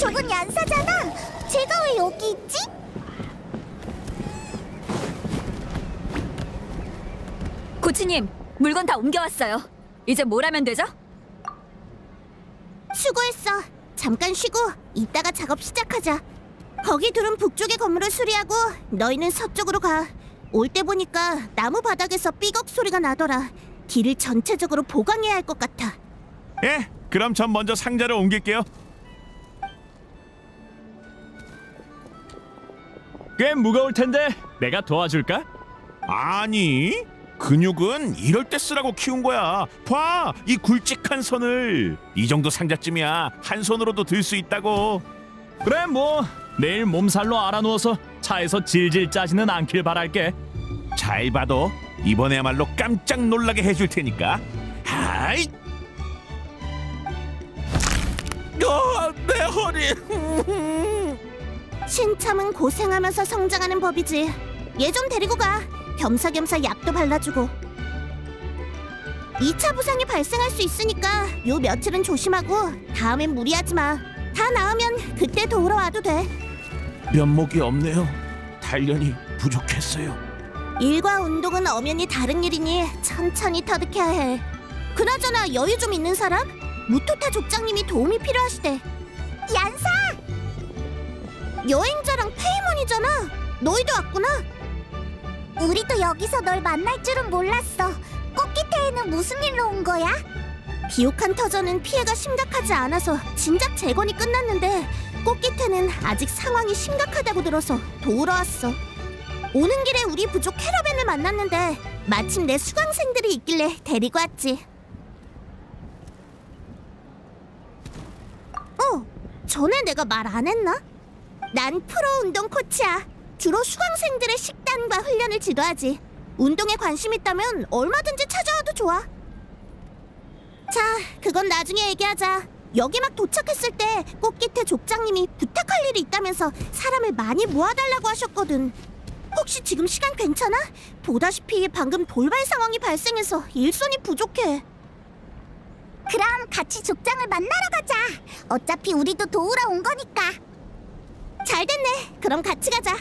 저건 얀사잖아. 제가 왜 여기 있지? 코치님, 물건 다 옮겨왔어요. 이제 뭘 하면 되죠? 수고했어. 잠깐 쉬고 이따가 작업 시작하자. 거기 둘은 북쪽의 건물을 수리하고 너희는 서쪽으로 가. 올 때 보니까 나무 바닥에서 삐걱 소리가 나더라. 길을 전체적으로 보강해야 할 것 같아. 예, 그럼 전 먼저 상자를 옮길게요. 꽤 무거울 텐데 내가 도와줄까? 아니, 근육은 이럴 때 쓰라고 키운 거야. 봐, 이 굵직한 선을. 이 정도 상자쯤이야 한 손으로도 들 수 있다고. 그래 뭐 내일 몸살로 알아누워서 차에서 질질 짜지는 않길 바랄게. 잘 봐도 이번에야말로 깜짝 놀라게 해줄 테니까. 하이! 내 허리. 신참은 고생하면서 성장하는 법이지. 얘 좀 데리고 가. 겸사겸사 약도 발라주고. 2차 부상이 발생할 수 있으니까 요 며칠은 조심하고 다음엔 무리하지 마. 다 나으면 그때 도우러 와도 돼. 면목이 없네요. 단련이 부족했어요. 일과 운동은 엄연히 다른 일이니 천천히 터득해야 해. 그나저나 여유 좀 있는 사람? 무토타 족장님이 도움이 필요하시대. 얀사! 여행자랑 페이몬이잖아. 너희도 왔구나. 우리도 여기서 널 만날 줄은 몰랐어. 꽃기태에는 무슨 일로 온 거야? 비옥한 터전은 피해가 심각하지 않아서 진작 재건이 끝났는데 꽃기태는 아직 상황이 심각하다고 들어서 도우러 왔어. 오는 길에 우리 부족 캐러밴을 만났는데 마침 내 수강생들이 있길래 데리고 왔지. 전에 내가 말 안 했나? 난 프로 운동 코치야. 주로 수강생들의 식단과 훈련을 지도하지. 운동에 관심 있다면 얼마든지 찾아와도 좋아. 자, 그건 나중에 얘기하자. 여기 막 도착했을 때 꽃기태 족장님이 부탁할 일이 있다면서 사람을 많이 모아달라고 하셨거든. 혹시 지금 시간 괜찮아? 보다시피 방금 돌발 상황이 발생해서 일손이 부족해. 그럼 같이 족장을 만나러 가자. 어차피 우리도 도우러 온 거니까. 잘 됐네. 그럼 같이 가자.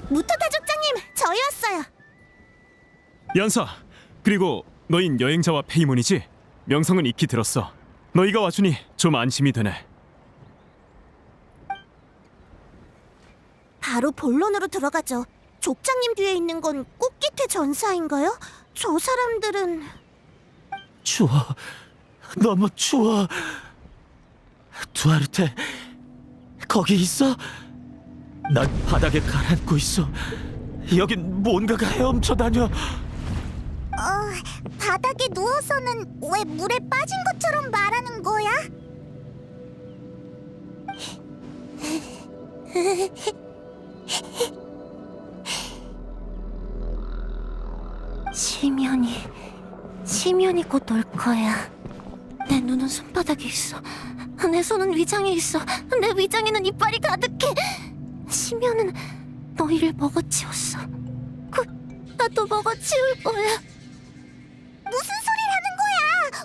무토타 족장님, 저희 왔어요. 연사, 그리고 너흰 여행자와 페이몬이지? 명성은 익히 들었어. 너희가 와주니 좀 안심이 되네. 바로 본론으로 들어가죠. 족장님 뒤에 있는 건 꽃기태 전사인가요? 저 사람들은... 추워. 너무 추워. 두아르테, 거기 있어? 난 바닥에 가라앉고 있어. 여긴 뭔가가 헤엄쳐 다녀. 바닥에 누워서는 왜 물에 빠진 것처럼 말하는 거야? 시면이 곧 올 거야. 내 눈은 손바닥에 있어. 내 손은 위장에 있어. 내 위장에는 이빨이 가득해. 시면은 너희를 먹어치웠어. 곧 나도 먹어치울 거야. 무슨 소리를 하는 거야?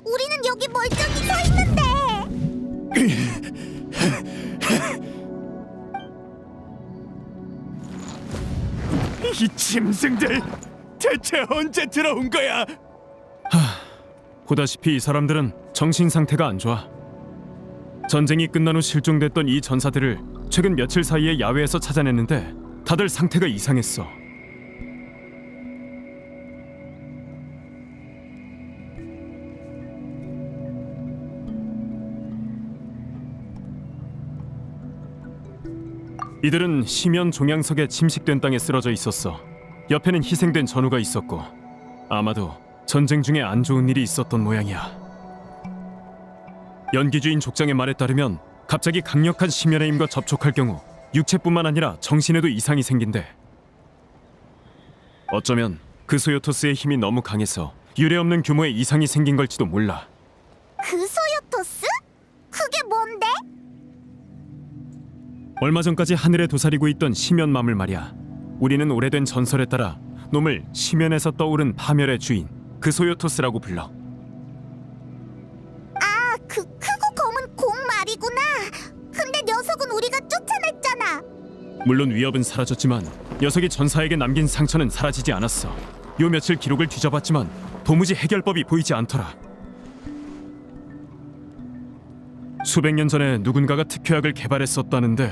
우리는 여기 멀쩡히 서 있는데. 이 짐승들 대체 언제 들어온 거야? 보다시피 이 사람들은 정신 상태가 안 좋아. 전쟁이 끝난 후 실종됐던 이 전사들을 최근 며칠 사이에 야외에서 찾아냈는데 다들 상태가 이상했어. 이들은 시면 종양석에 침식된 땅에 쓰러져 있었어. 옆에는 희생된 전우가 있었고 아마도 전쟁 중에 안 좋은 일이 있었던 모양이야. 연기주인 족장의 말에 따르면 갑자기 강력한 심연의 힘과 접촉할 경우 육체뿐만 아니라 정신에도 이상이 생긴대. 어쩌면 그 소요토스의 힘이 너무 강해서 유례없는 규모의 이상이 생긴 걸지도 몰라. 그 소요토스? 그게 뭔데? 얼마 전까지 하늘에 도사리고 있던 심연맘을 말이야. 우리는 오래된 전설에 따라 놈을 심연에서 떠오른 파멸의 주인 그 소요토스라고 불러. 아, 그 크고 검은 공 말이구나. 근데 녀석은 우리가 쫓아냈잖아. 물론 위협은 사라졌지만 녀석이 전사에게 남긴 상처는 사라지지 않았어. 요 며칠 기록을 뒤져봤지만 도무지 해결법이 보이지 않더라. 수백 년 전에 누군가가 특효약을 개발했었다는데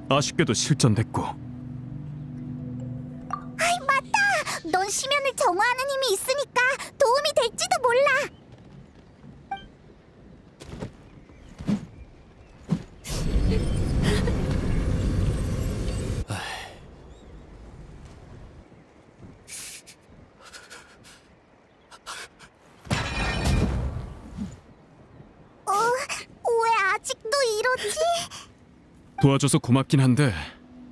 아쉽게도 실전됐고. 아이, 맞다. 넌 심연을 정화하는 힘이 있으니까 도움이 될지도 몰라. 왜 아직도 이러지? 도와줘서 고맙긴 한데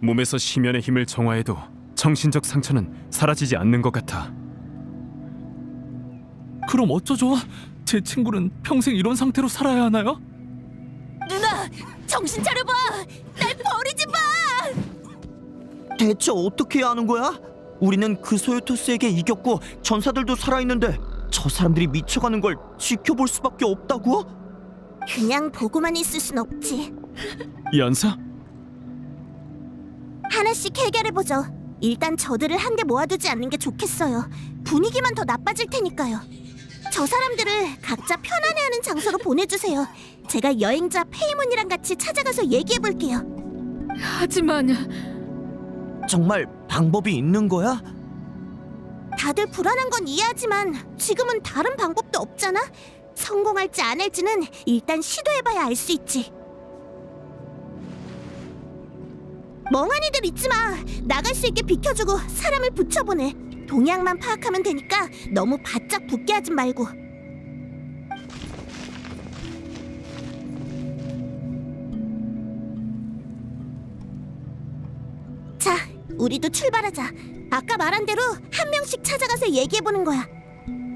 몸에서 심연의 힘을 정화해도 정신적 상처는 사라지지 않는 것 같아. 그럼 어쩌죠? 제 친구는 평생 이런 상태로 살아야 하나요? 누나, 정신 차려봐. 날 버리지 마. 대체 어떻게 해야 하는 거야? 우리는 그 소요토스에게 이겼고 전사들도 살아있는데 저 사람들이 미쳐가는 걸 지켜볼 수밖에 없다고? 그냥 보고만 있을 순 없지. 연사? 하나씩 해결해보죠. 일단 저들을 한데 모아두지 않는 게 좋겠어요. 분위기만 더 나빠질 테니까요. 저 사람들을 각자 편안해하는 장소로 보내주세요. 제가 여행자 페이몬이랑 같이 찾아가서 얘기해볼게요. 하지만 정말 방법이 있는 거야? 다들 불안한 건 이해하지만 지금은 다른 방법도 없잖아. 성공할지 안 할지는 일단 시도해봐야 알 수 있지. 멍하니들 있지 마. 나갈 수 있게 비켜주고 사람을 붙여보내. 동향만 파악하면 되니까 너무 바짝 붙게 하지 말고. 자, 우리도 출발하자. 아까 말한 대로 한 명씩 찾아가서 얘기해보는 거야.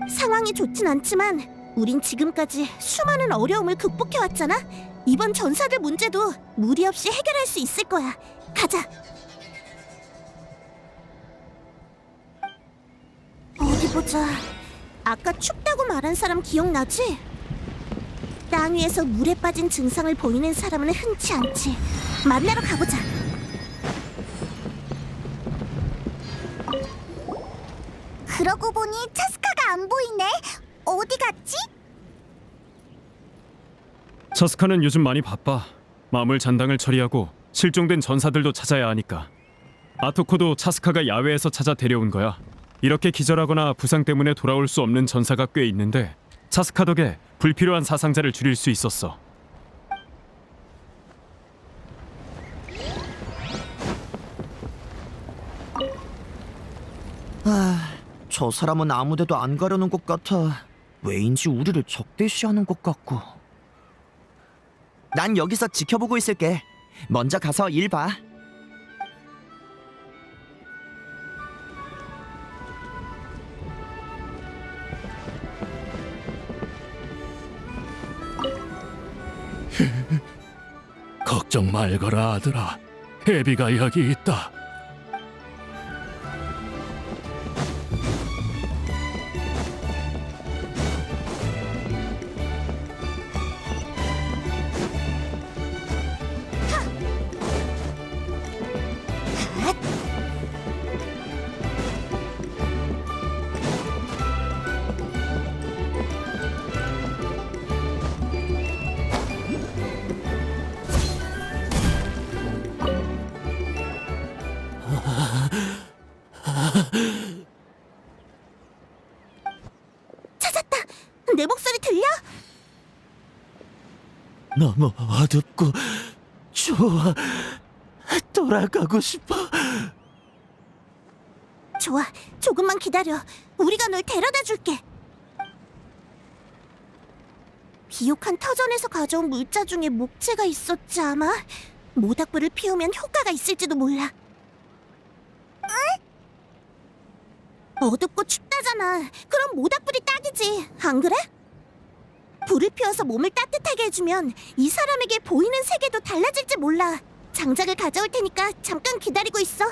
상황이 좋진 않지만 우린 지금까지 수많은 어려움을 극복해왔잖아. 이번 전사들 문제도 무리 없이 해결할 수 있을 거야. 가자. 어디 보자. 아까 춥다고 말한 사람 기억나지? 땅 위에서 물에 빠진 증상을 보이는 사람은 흔치 않지. 만나러 가보자. 그러고 보니 차스카가 안 보이네. 어디 갔지? 차스카는 요즘 많이 바빠. 마물 잔당을 처리하고 실종된 전사들도 찾아야 하니까. 아토코도 차스카가 야외에서 찾아 데려온 거야. 이렇게 기절하거나 부상 때문에 돌아올 수 없는 전사가 꽤 있는데 차스카 덕에 불필요한 사상자를 줄일 수 있었어. 저 사람은 아무데도 안 가려는 것 같아. 왜인지 우리를 적대시하는 것 같고. 난 여기서 지켜보고 있을게. 먼저 가서 일 봐. 걱정 말거라 아들아. 애비가 여기 있다. 찾았다. 내 목소리 들려? 너무 어둡고 좋아. 돌아가고 싶어. 좋아. 조금만 기다려. 우리가 널 데려다 줄게. 비옥한 터전에서 가져온 물자 중에 목재가 있었지 아마? 모닥불을 피우면 효과가 있을지도 몰라. 어둡고 춥다잖아. 그럼 모닥불이 딱이지, 안 그래? 불을 피워서 몸을 따뜻하게 해주면 이 사람에게 보이는 세계도 달라질지 몰라. 장작을 가져올 테니까 잠깐 기다리고 있어.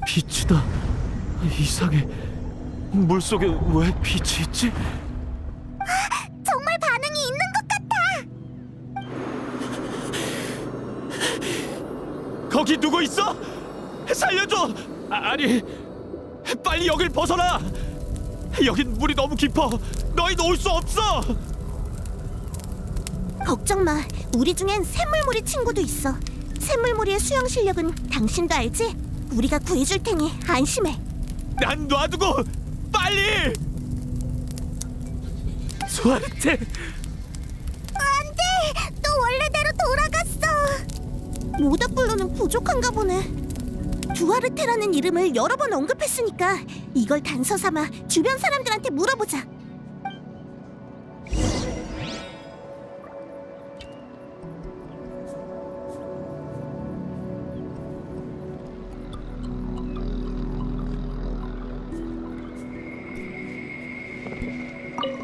빛이다. 이상해. 물속에 왜 빛이 있지? 정말 반응이 있는 것 같아. 거기 누구 있어? 살려줘! 아니, 빨리 여길 벗어나! 여긴 물이 너무 깊어. 너희도 올 수 없어. 걱정 마. 우리 중엔 샘물무리 친구도 있어. 샘물무리의 수영 실력은 당신도 알지? 우리가 구해줄 테니 안심해. 난 놔두고 빨리! 소아르테! 안돼! 또 원래대로 돌아갔어. 모닥불로는 부족한가 보네. 두아르테라는 이름을 여러 번 언급했으니까 이걸 단서 삼아 주변 사람들한테 물어보자.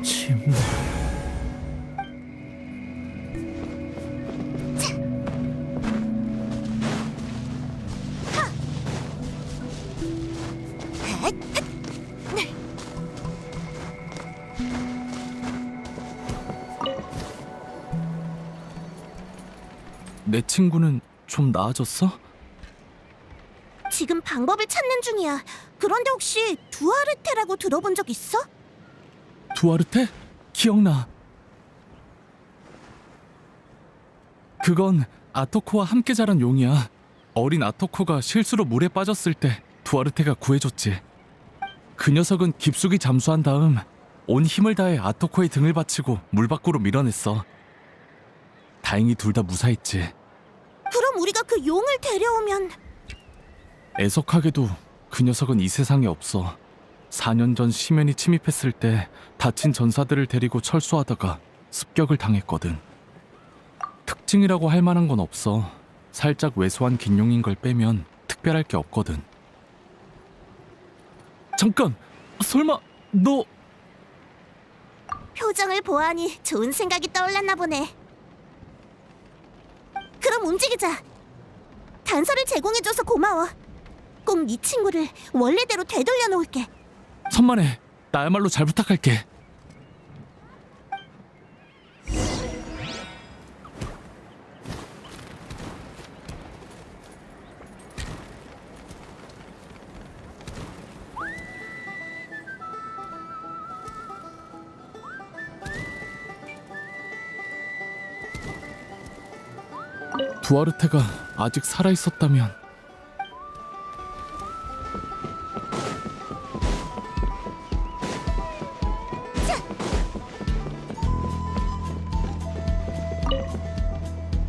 침묵. 내 친구는 좀 나아졌어? 지금 방법을 찾는 중이야. 그런데 혹시 두아르테라고 들어본 적 있어? 두아르테? 기억나. 그건 아토코와 함께 자란 용이야. 어린 아토코가 실수로 물에 빠졌을 때 두아르테가 구해줬지. 그 녀석은 깊숙이 잠수한 다음 온 힘을 다해 아토코의 등을 받치고 물 밖으로 밀어냈어. 다행히 둘 다 무사했지. 그럼 우리가 그 용을 데려오면... 애석하게도 그 녀석은 이 세상에 없어. 4년 전 심연이 침입했을 때 다친 전사들을 데리고 철수하다가 습격을 당했거든. 특징이라고 할 만한 건 없어. 살짝 왜소한 긴 용인 걸 빼면 특별할 게 없거든. 잠깐! 설마 너... 표정을 보아하니 좋은 생각이 떠올랐나 보네. 그럼 움직이자. 단서를 제공해줘서 고마워. 꼭 네 친구를 원래대로 되돌려 놓을게. 천만에 나야말로 잘 부탁할게. 두아르테가 아직 살아있었다면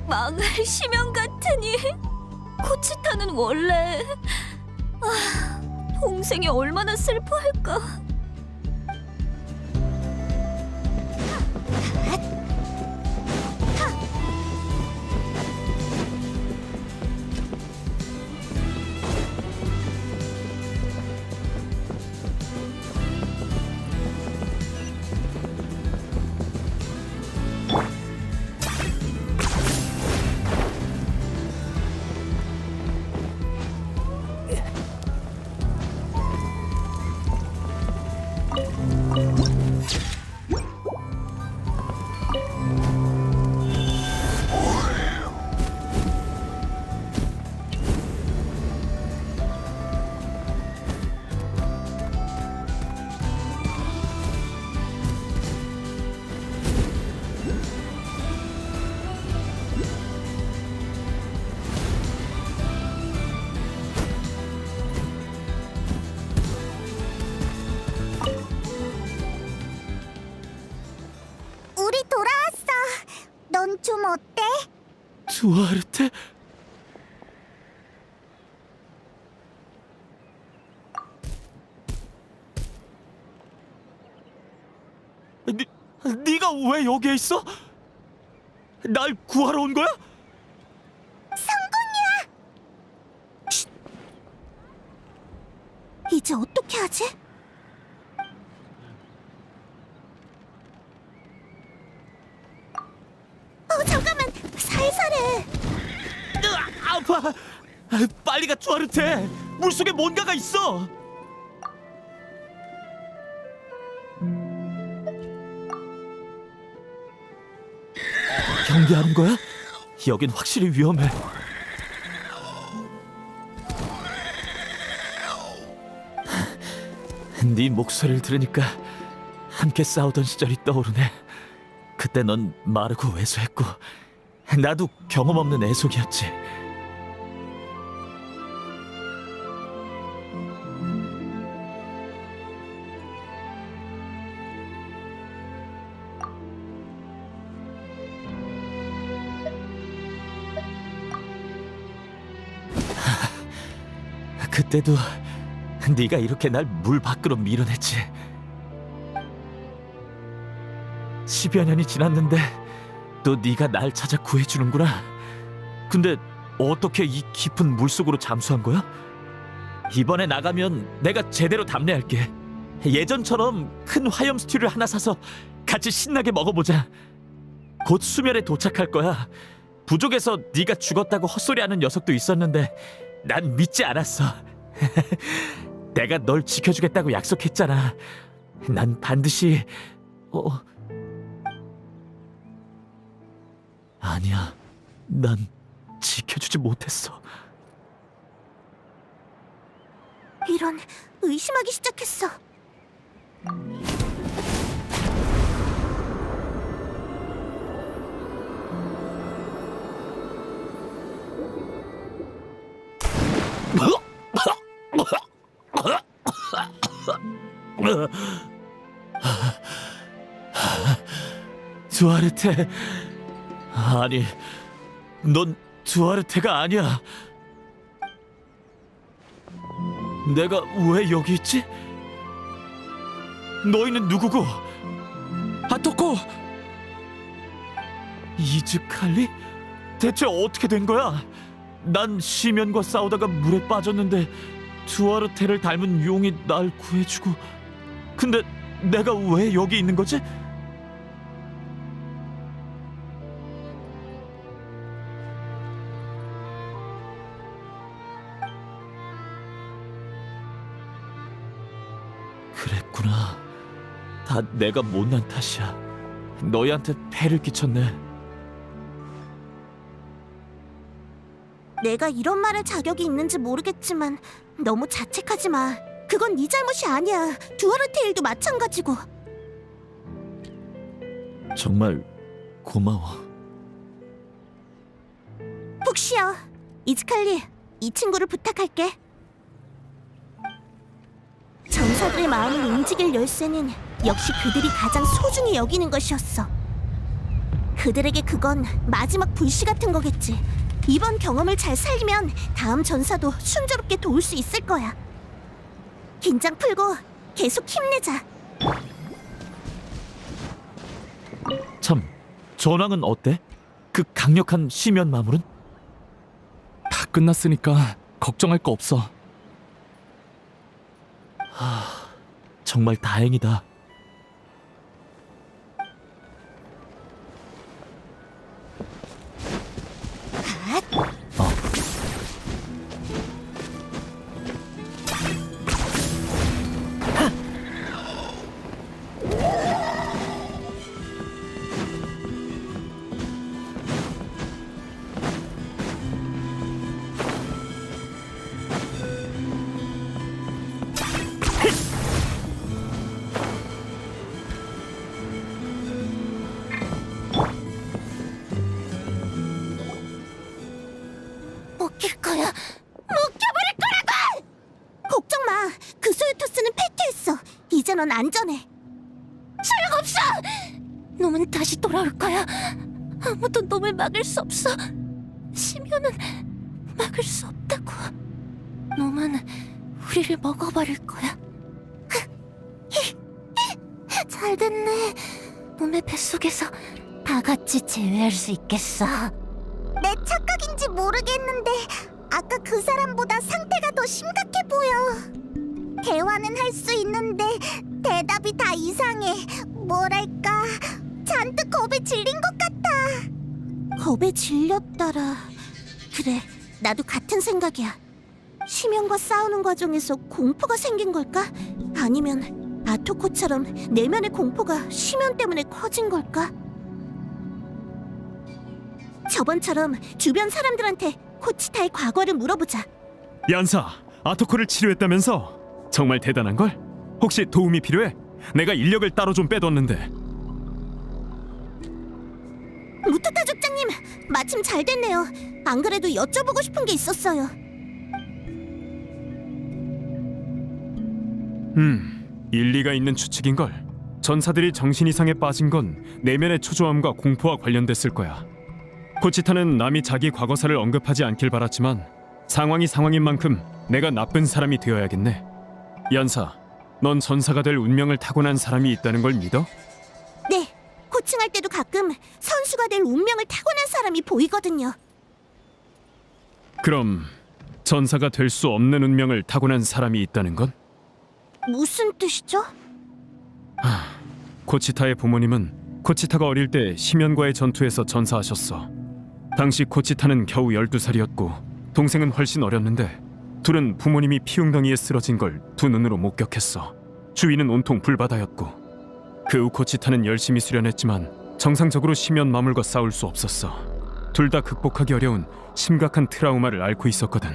망할 심연 같으니 코치타는 원래 동생이 얼마나 슬퍼할까. 두아르테? 네가 왜 여기에 있어? 날 구하러 온 거야? 이제 어떻게 하지? 잠깐만, 살살해. 아파. 빨리 가 두아르테. 물속에 뭔가가 있어. 경계하는 거야? 여긴 확실히 위험해. 네 목소리를 들으니까 함께 싸우던 시절이 떠오르네. 그때 넌 마르고 왜소했고 나도 경험 없는 애속이었지. 그때도 네가 이렇게 날 물 밖으로 밀어냈지. 10여 년이 지났는데 또 네가 날 찾아 구해주는구나. 근데 어떻게 이 깊은 물속으로 잠수한 거야? 이번에 나가면 내가 제대로 답례할게. 예전처럼 큰 화염 스튜를 하나 사서 같이 신나게 먹어보자. 곧 수면에 도착할 거야. 부족에서 네가 죽었다고 헛소리하는 녀석도 있었는데 난 믿지 않았어. 내가 널 지켜주겠다고 약속했잖아. 난 반드시... 아니야, 난 지켜주지 못했어. 이런, 의심하기 시작했어. 두아르테, 아니, 넌 두아르테가 아니야. 내가 왜 여기 있지? 너희는 누구고? 아토코! 이즈칼리? 대체 어떻게 된 거야? 난 시면과 싸우다가 물에 빠졌는데 두아르테를 닮은 용이 날 구해주고, 근데 내가 왜 여기 있는 거지? 그랬구나. 다 내가 못난 탓이야. 너희한테 폐를 끼쳤네. 내가 이런 말할 자격이 있는지 모르겠지만 너무 자책하지 마. 그건 네 잘못이 아니야. 두아르테 일도 마찬가지고. 정말 고마워. 푹 쉬어. 이즈칼리, 이 친구를 부탁할게. 전사들의 마음을 움직일 열쇠는 역시 그들이 가장 소중히 여기는 것이었어. 그들에게 그건 마지막 불씨 같은 거겠지. 이번 경험을 잘 살리면 다음 전사도 순조롭게 도울 수 있을 거야. 긴장 풀고 계속 힘내자. 참, 전황은 어때? 그 강력한 시면 마물은? 다 끝났으니까 걱정할 거 없어. 정말 다행이다. 먹힐 거야. 먹혀버릴 거라고! 걱정 마. 그 소유토스는 패퇴했어. 이제 넌 안전해. 소용없어! 놈은 다시 돌아올 거야. 아무도 놈을 막을 수 없어. 심연은 막을 수 없다고. 놈은 우리를 먹어버릴 거야. 잘 됐네. 놈의 뱃속에서 다 같이 제외할 수 있겠어. 내 착각인지 모르겠는데 아까 그 사람보다 상태가 더 심각해 보여. 대화는 할 수 있는데 대답이 다 이상해. 뭐랄까, 잔뜩 겁에 질린 것 같아. 겁에 질렸더라. 그래, 나도 같은 생각이야. 심연과 싸우는 과정에서 공포가 생긴 걸까? 아니면 아토코처럼 내면의 공포가 심연 때문에 커진 걸까? 저번처럼 주변 사람들한테 코치타의 과거를 물어보자. 얀사, 아토코를 치료했다면서? 정말 대단한 걸? 혹시 도움이 필요해? 내가 인력을 따로 좀 빼뒀는데. 무토타 족장님, 마침 잘 됐네요. 안 그래도 여쭤보고 싶은 게 있었어요. 일리가 있는 추측인걸. 전사들이 정신 이상에 빠진 건 내면의 초조함과 공포와 관련됐을 거야. 코치타는 남이 자기 과거사를 언급하지 않길 바랐지만 상황인 만큼 내가 나쁜 사람이 되어야겠네. 연사, 넌 전사가 될 운명을 타고난 사람이 있다는 걸 믿어? 네, 코칭할 때도 가끔 선수가 될 운명을 타고난 사람이 보이거든요. 그럼 전사가 될 수 없는 운명을 타고난 사람이 있다는 건? 무슨 뜻이죠? 코치타의 부모님은 코치타가 어릴 때 심연과의 전투에서 전사하셨어. 당시 코치타는 겨우 12살이었고 동생은 훨씬 어렸는데 둘은 부모님이 피웅덩이에 쓰러진 걸 두 눈으로 목격했어. 주위는 온통 불바다였고 그 후 코치타는 열심히 수련했지만 정상적으로 심연 마물과 싸울 수 없었어. 둘 다 극복하기 어려운 심각한 트라우마를 앓고 있었거든.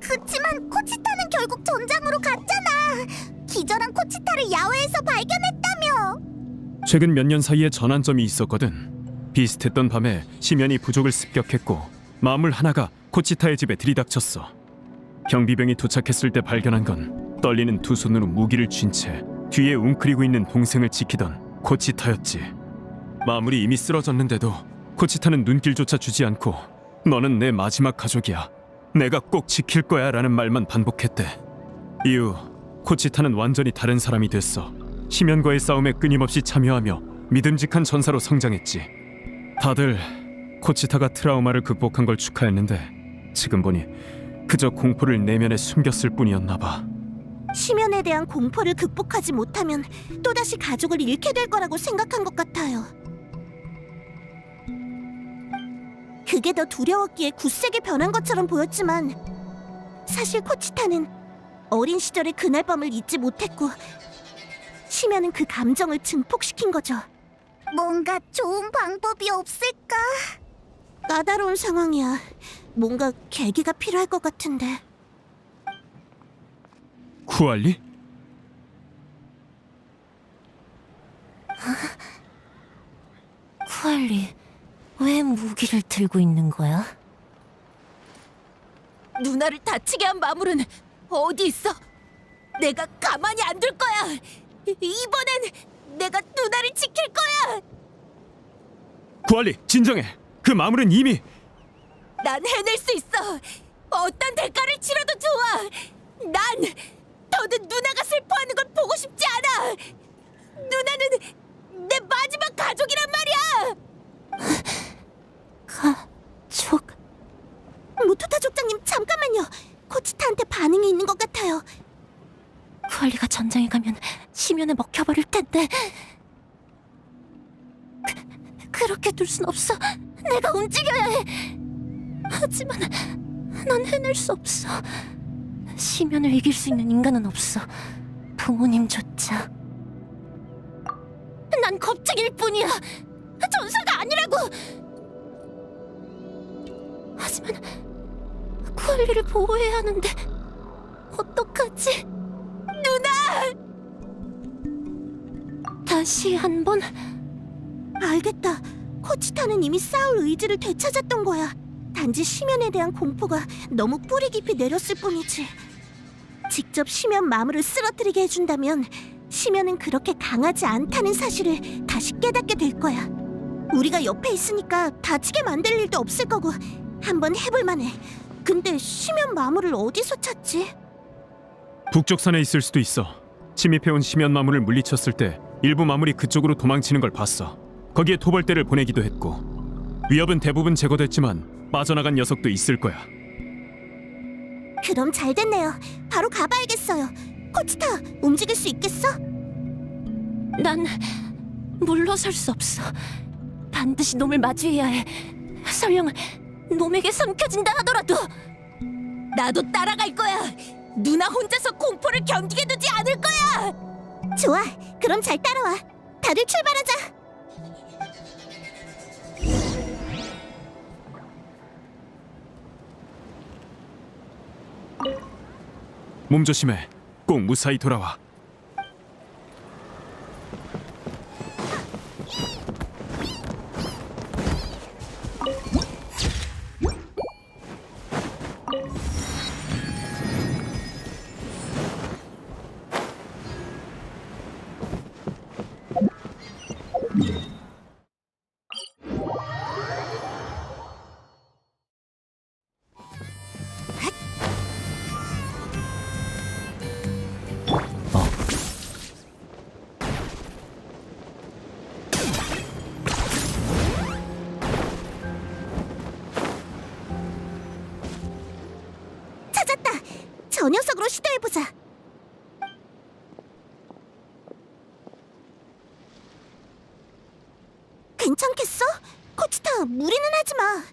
그치만 코치타는 결국 전장으로 갔잖아. 기절한 코치타를 야외에서 발견했다며. 최근 몇 년 사이에 전환점이 있었거든. 비슷했던 밤에 심연이 부족을 습격했고 마물 하나가 코치타의 집에 들이닥쳤어. 경비병이 도착했을 때 발견한 건 떨리는 두 손으로 무기를 쥔 채 뒤에 웅크리고 있는 동생을 지키던 코치타였지. 마물이 이미 쓰러졌는데도 코치타는 눈길조차 주지 않고 너는 내 마지막 가족이야, 내가 꼭 지킬 거야 라는 말만 반복했대. 이후 코치타는 완전히 다른 사람이 됐어. 심연과의 싸움에 끊임없이 참여하며 믿음직한 전사로 성장했지. 다들 코치타가 트라우마를 극복한 걸 축하했는데 지금 보니 그저 공포를 내면에 숨겼을 뿐이었나 봐. 심연에 대한 공포를 극복하지 못하면 또다시 가족을 잃게 될 거라고 생각한 것 같아요. 그게 더 두려웠기에 굳세게 변한 것처럼 보였지만 사실 코치타는 어린 시절의 그날 밤을 잊지 못했고 심연은 그 감정을 증폭시킨 거죠. 뭔가 좋은 방법이 없을까? 까다로운 상황이야. 뭔가 계기가 필요할 것 같은데. 쿠알리? 쿠알리, 왜 무기를 들고 있는 거야? 누나를 다치게 한 마물은 어디 있어? 내가 가만히 안 둘 거야. 이번엔 내가 누나를 지킬 거야. 쿠알리, 진정해. 그 마물은 이미... 난 해낼 수 있어. 어떤 대가를 치러도 좋아. 난 더는 누나가 슬퍼하는 걸 보고 싶지 않아. 누나는 내 마지막 가족이란 말이야. 가족? 무토타 족장님, 잠깐만요. 코치타한테 반응이 있는 것 같아요. 쿠알리가 전장에 가면 심연에 먹혀버릴 텐데. 그렇게 둘 순 없어. 내가 움직여야 해. 하지만 난 해낼 수 없어. 심연을 이길 수 있는 인간은 없어. 부모님조차. 난 겁쟁일 뿐이야. 전사가 아니라고. 하지만 쿠알리를 보호해야 하는데 어떡하지? 누나! 다시 한번. 알겠다. 코치타는 이미 싸울 의지를 되찾았던 거야. 단지 심연에 대한 공포가 너무 뿌리 깊이 내렸을 뿐이지. 직접 심연 마물을 쓰러뜨리게 해준다면 심연은 그렇게 강하지 않다는 사실을 다시 깨닫게 될 거야. 우리가 옆에 있으니까 다치게 만들 일도 없을 거고 한번 해볼 만해. 근데 심연 마물을 어디서 찾지? 북쪽산에 있을 수도 있어. 침입해온 심연 마물을 물리쳤을 때 일부 마물이 그쪽으로 도망치는 걸 봤어. 거기에 토벌대를 보내기도 했고 위협은 대부분 제거됐지만 빠져나간 녀석도 있을 거야. 그럼 잘 됐네요. 바로 가봐야겠어요. 코치타, 움직일 수 있겠어? 난 물러설 수 없어. 반드시 놈을 마주해야 해. 설령 놈에게 삼켜진다 하더라도 나도 따라갈 거야. 누나 혼자서 공포를 견디게 두지 않을 거야. 좋아, 그럼 잘 따라와. 다들 출발하자. 몸 조심해. 꼭 무사히 돌아와. 찾았다. 저 녀석으로 시도해보자. 괜찮겠어? 코치타, 무리는 하지 마.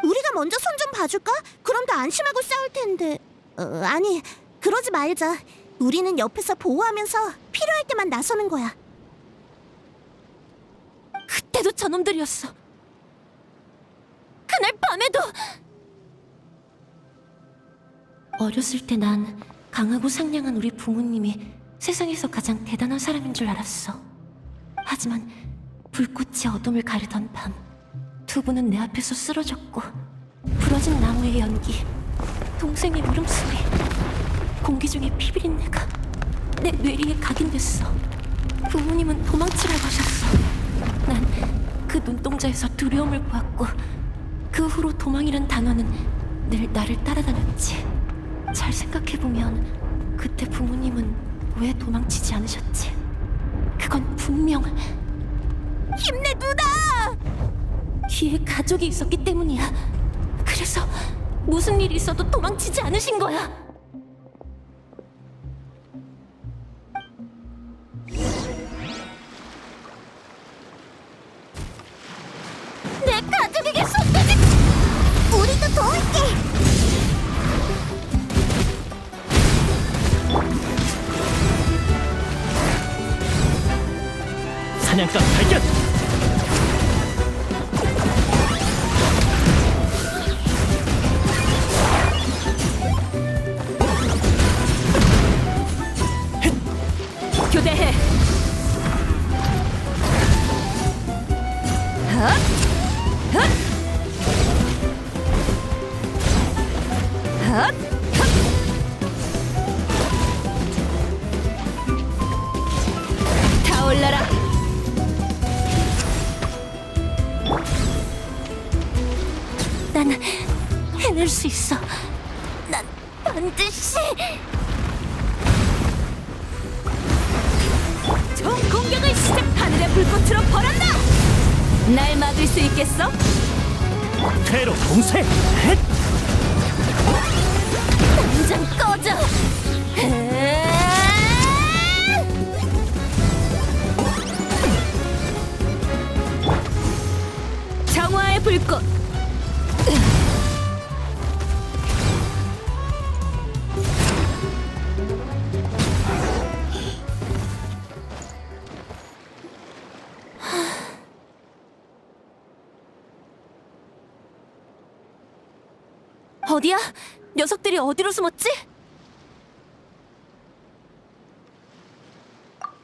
우리가 먼저 손 좀 봐줄까? 그럼 더 안심하고 싸울 텐데. 아니, 그러지 말자. 우리는 옆에서 보호하면서 필요할 때만 나서는 거야. 그때도 저놈들이었어. 그날 밤에도. 어렸을 때 난 강하고 상냥한 우리 부모님이 세상에서 가장 대단한 사람인 줄 알았어. 하지만 불꽃이 어둠을 가르던 밤, 두 분은 내 앞에서 쓰러졌고 부러진 나무의 연기, 동생의 울음소리, 공기 중에 피비린내가 내 뇌리에 각인됐어. 부모님은 도망치라고 하셨어. 난 그 눈동자에서 두려움을 보았고 그 후로 도망이란 단어는 늘 나를 따라다녔지. 잘 생각해보면 그때 부모님은 왜 도망치지 않으셨지? 그건 분명 힘내 누나! 뒤에 가족이 있었기 때문이야. 그래서 무슨 일이 있어도 도망치지 않으신 거야. 내 가족에게 손대지! 우리도 도울게. 사냥감 발견! 교대해. 타올라라. 난 해낼 수 있어. 난 반드시. 총 공격을 시작. 하늘의 불꽃으로 벌한다. 날 막을 수 있겠어? 퇴로 공세! 헷! 당장 꺼져. 정화의 불꽃. 어디야? 녀석들이 어디로 숨었지?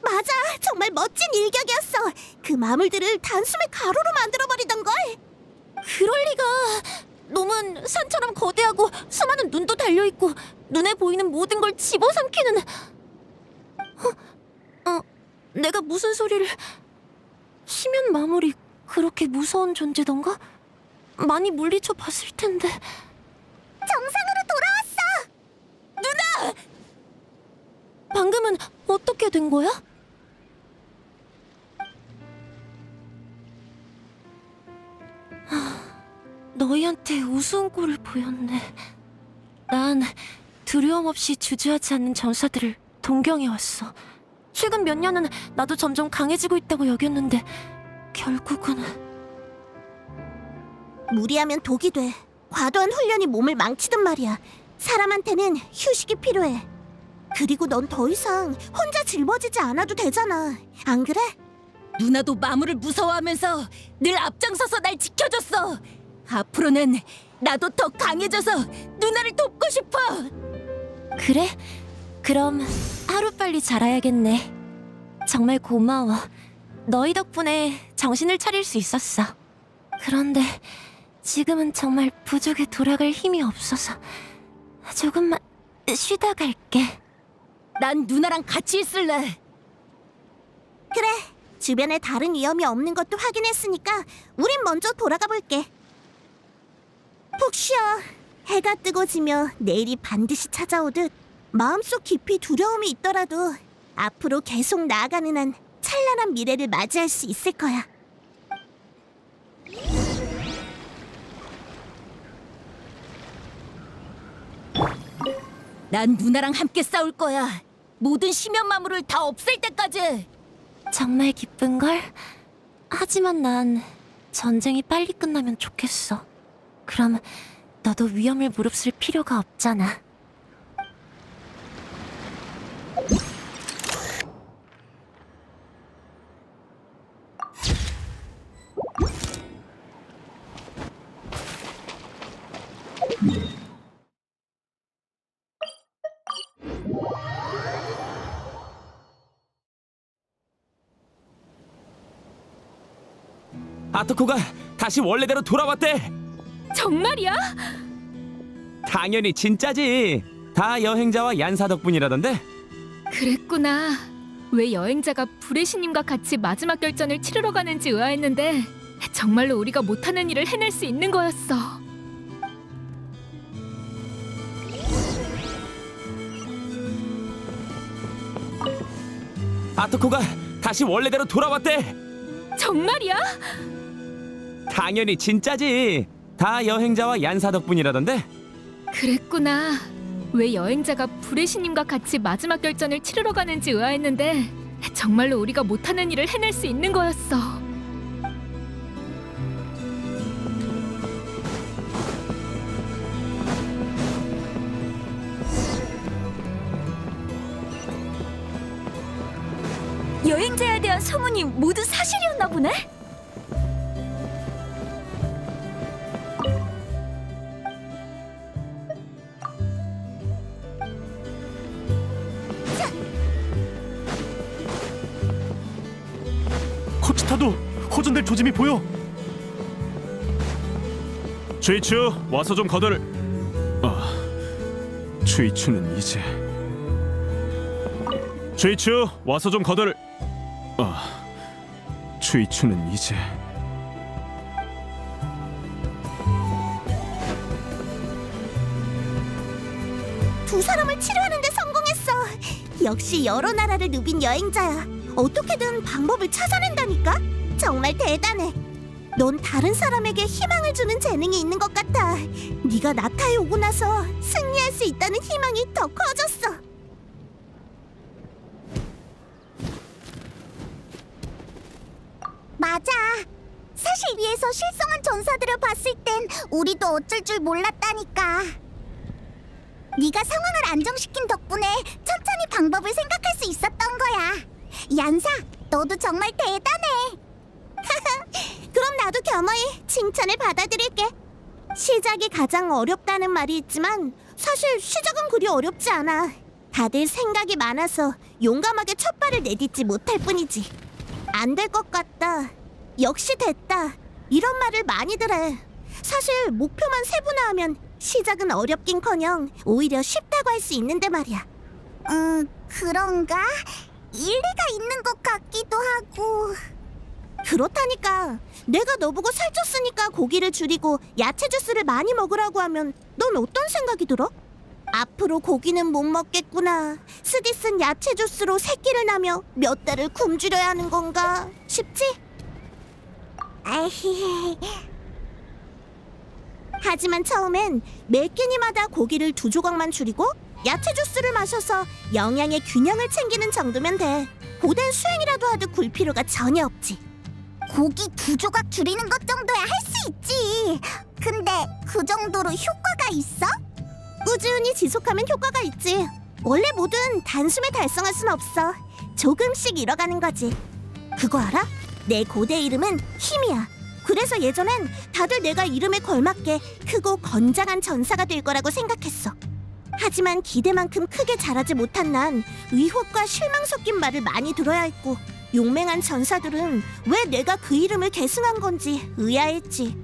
맞아, 정말 멋진 일격이었어. 그 마물들을 단숨에 가루로 만들어버리던걸. 그럴 리가. 놈은 산처럼 거대하고 수많은 눈도 달려있고 눈에 보이는 모든 걸 집어삼키는. 내가 무슨 소리를. 심연 마물이 그렇게 무서운 존재던가? 많이 물리쳐 봤을 텐데. 정상으로 돌아왔어! 방금은 어떻게 된 거야? 너희한테 우스운 꼴을 보였네. 난 두려움 없이 주저하지 않는 전사들을 동경해왔어. 최근 몇 년은 나도 점점 강해지고 있다고 여겼는데 결국은... 무리하면 독이 돼. 과도한 훈련이 몸을 망치단 말이야. 사람한테는 휴식이 필요해. 그리고 넌 더 이상 혼자 짊어지지 않아도 되잖아. 안 그래? 누나도 마물을 무서워하면서 늘 앞장서서 날 지켜줬어. 앞으로는 나도 더 강해져서 누나를 돕고 싶어. 그래? 그럼 하루빨리 자라야겠네. 정말 고마워. 너희 덕분에 정신을 차릴 수 있었어. 그런데 지금은 정말 부족에 돌아갈 힘이 없어서 조금만 쉬다 갈게. 난 누나랑 같이 있을래. 그래. 주변에 다른 위험이 없는 것도 확인했으니까 우린 먼저 돌아가 볼게. 푹 쉬어. 해가 뜨고 지며 내일이 반드시 찾아오듯 마음속 깊이 두려움이 있더라도 앞으로 계속 나아가는 한 찬란한 미래를 맞이할 수 있을 거야. 난 누나랑 함께 싸울 거야. 모든 심연 마물을 다 없앨 때까지. 정말 기쁜걸? 하지만 난 전쟁이 빨리 끝나면 좋겠어. 그럼 너도 위험을 무릅쓸 필요가 없잖아. 아토코가 다시 원래대로 돌아왔대. 정말이야? 당연히 진짜지. 다 여행자와 얀사 덕분이라던데. 그랬구나. 왜 여행자가 불의 신님과 같이 마지막 결전을 치르러 가는지 의아했는데 정말로 우리가 못하는 일을 해낼 수 있는 거였어. 아토코가 다시 원래대로 돌아왔대. 정말이야? 당연히 진짜지. 다 여행자와 얀사 덕분이라던데. 그랬구나. 왜 여행자가 불의 신님과 같이 마지막 결전을 치르러 가는지 의아했는데 정말로 우리가 못하는 일을 해낼 수 있는 거였어. 여행자에 대한 소문이 모두 사실이었나 보네? 코치타도 호전될 조짐이 보여. 주이추 와서 좀 거들. 주이추는 이제. 주이추 와서 좀 거들. 주이추는 이제. 두 사람을 치료하는 데 성공했어. 역시 여러 나라를 누빈 여행자야. 어떻게든 방법을 찾아낸다니까? 정말 대단해. 넌 다른 사람에게 희망을 주는 재능이 있는 것 같아. 네가 나타에 오고 나서 승리할 수 있다는 희망이 더 커졌어. 맞아. 사실 위에서 실성한 전사들을 봤을 땐 우리도 어쩔 줄 몰랐다니까. 네가 상황을 안정시킨 덕분에 천천히 방법을 생각할 수 있었던 거야. 얀사, 너도 정말 대단해. 그럼 나도 겸허히 칭찬을 받아들일게. 시작이 가장 어렵다는 말이 있지만 사실 시작은 그리 어렵지 않아. 다들 생각이 많아서 용감하게 첫 발을 내딛지 못할 뿐이지. 안 될 것 같다, 역시 됐다, 이런 말을 많이들 해. 사실 목표만 세분화하면 시작은 어렵긴커녕 오히려 쉽다고 할 수 있는데 말이야. 그런가? 일리가 있는 것 같기도 하고. 그렇다니까. 내가 너보고 살쪘으니까 고기를 줄이고 야채 주스를 많이 먹으라고 하면 넌 어떤 생각이 들어? 앞으로 고기는 못 먹겠구나. 쓰디 쓴 야채 주스로 새끼를 낳으며 몇 달을 굶주려야 하는 건가 싶지? 하지만 처음엔 매 끼니마다 고기를 2조각만 줄이고 야채 주스를 마셔서 영양의 균형을 챙기는 정도면 돼. 고된 수행이라도 하듯 굴 필요가 전혀 없지. 고기 2조각 줄이는 것 정도야 할 수 있지. 근데 그 정도로 효과가 있어? 꾸준히 지속하면 효과가 있지. 원래 뭐든 단숨에 달성할 순 없어. 조금씩 잃어가는 거지. 그거 알아? 내 고대 이름은 힘이야. 그래서 예전엔 다들 내가 이름에 걸맞게 크고 건장한 전사가 될 거라고 생각했어. 하지만 기대만큼 크게 자라지 못한 난 의혹과 실망 섞인 말을 많이 들어야 했고, 용맹한 전사들은 왜 내가 그 이름을 계승한 건지 의아했지.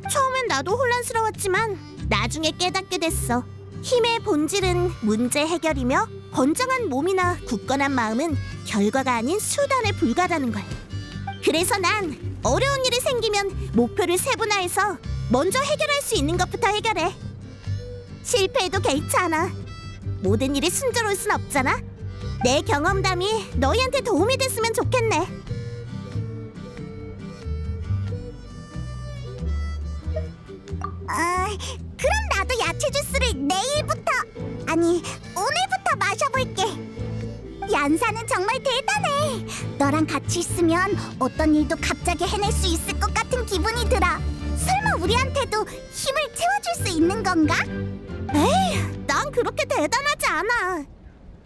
처음엔 나도 혼란스러웠지만 나중에 깨닫게 됐어. 힘의 본질은 문제 해결이며 건장한 몸이나 굳건한 마음은 결과가 아닌 수단에 불과하다는 걸. 그래서 난 어려운 일이 생기면 목표를 세분화해서 먼저 해결할 수 있는 것부터 해결해. 실패해도 개의치 않아. 모든 일이 순조로울 순 없잖아. 내 경험담이 너희한테 도움이 됐으면 좋겠네. 그럼 나도 야채 주스를 내일부터, 아니 오늘부터 마셔볼게. 얀사는 정말 대단해. 너랑 같이 있으면 어떤 일도 갑자기 해낼 수 있을 것 같은 기분이 들어. 설마 우리한테도 힘을 채워줄 수 있는 건가? 에이, 난 그렇게 대단하지 않아.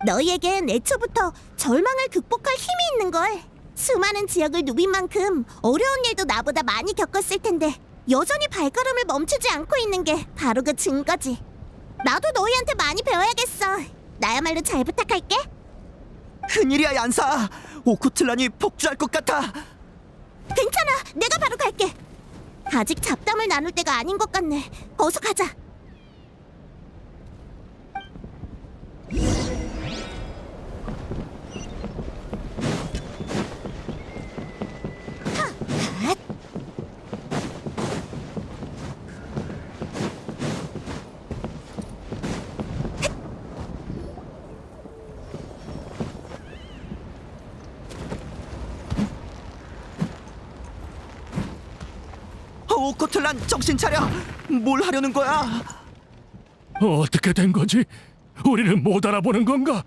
너희에겐 애초부터 절망을 극복할 힘이 있는걸. 수많은 지역을 누빈 만큼 어려운 일도 나보다 많이 겪었을 텐데 여전히 발걸음을 멈추지 않고 있는 게 바로 그 증거지. 나도 너희한테 많이 배워야겠어. 나야말로 잘 부탁할게. 큰일이야, 얀사. 오코틀란이 폭주할 것 같아. 괜찮아, 내가 바로 갈게. 아직 잡담을 나눌 때가 아닌 것 같네. 어서 가자. 오코틀란, 정신 차려. 뭘 하려는 거야? 어떻게 된 거지? 우리를 못 알아보는 건가?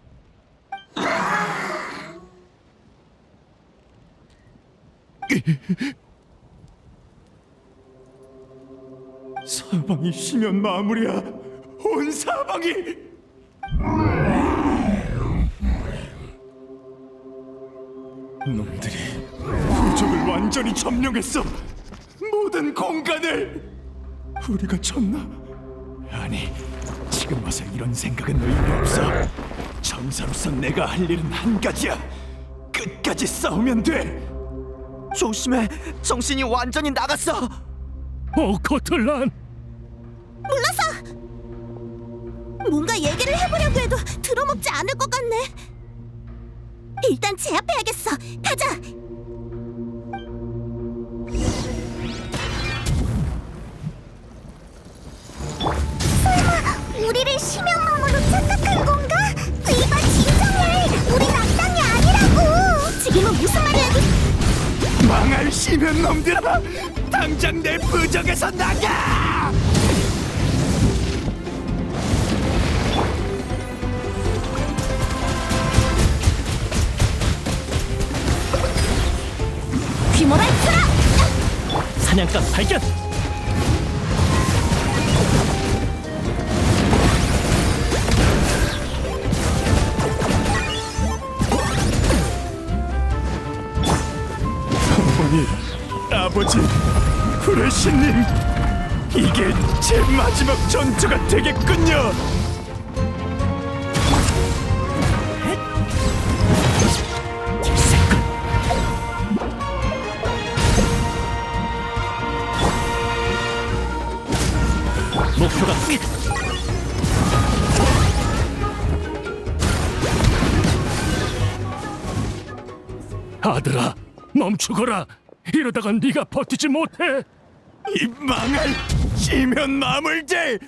사방이 쉬면 마무리야. 온 사방이. 놈들이 부족을 완전히 점령했어. 모든 공간을. 우리가 쳤나? 아니, 지금 와서 이런 생각은 의미 없어. 전사로서 내가 할 일은 한 가지야. 끝까지 싸우면 돼. 조심해. 정신이 완전히 나갔어. 오코틀란! 물러서! 뭔가 얘기를 해보려고 해도 들어먹지 않을 것 같네. 일단 제압해야겠어. 가자! 설마 우리를 심연마모로 착각한 건가? 이봐, 진정해! 우린 악당이 아니라고! 지금은 무슨 말을 해도... 망할 시면 놈들아! 당장 내 부적에서 나가! 귀몰아쳐라! 사냥감 발견! 어머니, 아버지, 브레시님, 이게 제 마지막 전투가 되겠군요. 목표가 끝! 아들아, 멈추거라. 이러다가 네가 버티지 못해. 이 망할 시면 마물들!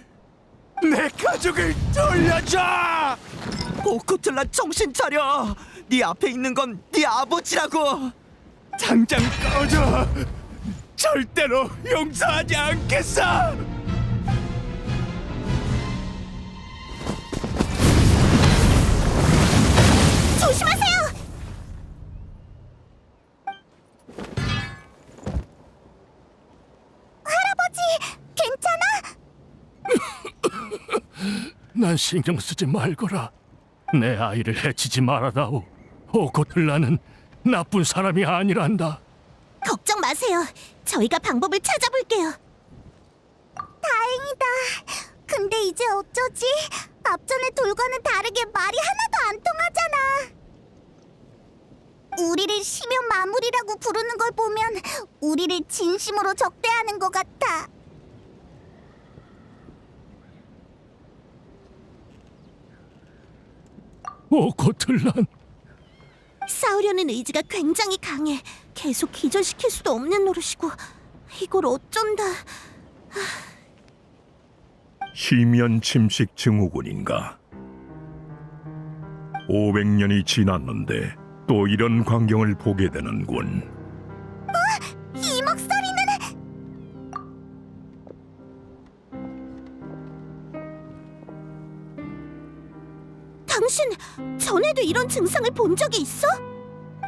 내 가족을 돌려줘! 오코틀란 정신 차려. 네 앞에 있는 건 네 아버지라고. 당장 꺼져! 절대로 용서하지 않겠어! 조심하세요. 할아버지, 괜찮아? 난 신경 쓰지 말거라. 내 아이를 해치지 말아다오. 오코틀라는 나쁜 사람이 아니란다. 걱정 마세요. 저희가 방법을 찾아볼게요. 다행이다. 근데 이제 어쩌지? 앞전의 돌과는 다르게 말이 하나도 안 통하잖아. 우리를 시면 마무리라고 부르는 걸 보면 우리를 진심으로 적대하는 것 같아. 오코틀란, 싸우려는 의지가 굉장히 강해. 계속 기절시킬 수도 없는 노릇이고 이걸 어쩐다. 시면 침식 증후군인가? 500년이 지났는데 또 이런 광경을 보게 되는군. 이 목소리는 당신 전에도 이런 증상을 본 적이 있어?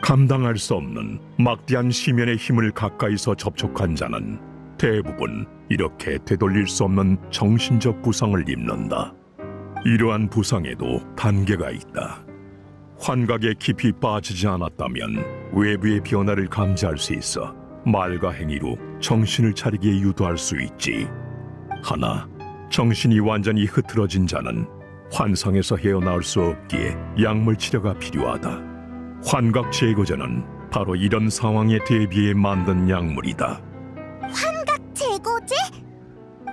감당할 수 없는 막대한 시면의 힘을 가까이서 접촉한 자는 대부분 이렇게 되돌릴 수 없는 정신적 부상을 입는다. 이러한 부상에도 단계가 있다. 환각에 깊이 빠지지 않았다면 외부의 변화를 감지할 수 있어 말과 행위로 정신을 차리게 유도할 수 있지. 하나, 정신이 완전히 흐트러진 자는 환상에서 헤어나올 수 없기에 약물 치료가 필요하다. 환각 제거제는 바로 이런 상황에 대비해 만든 약물이다. 환각 제거제?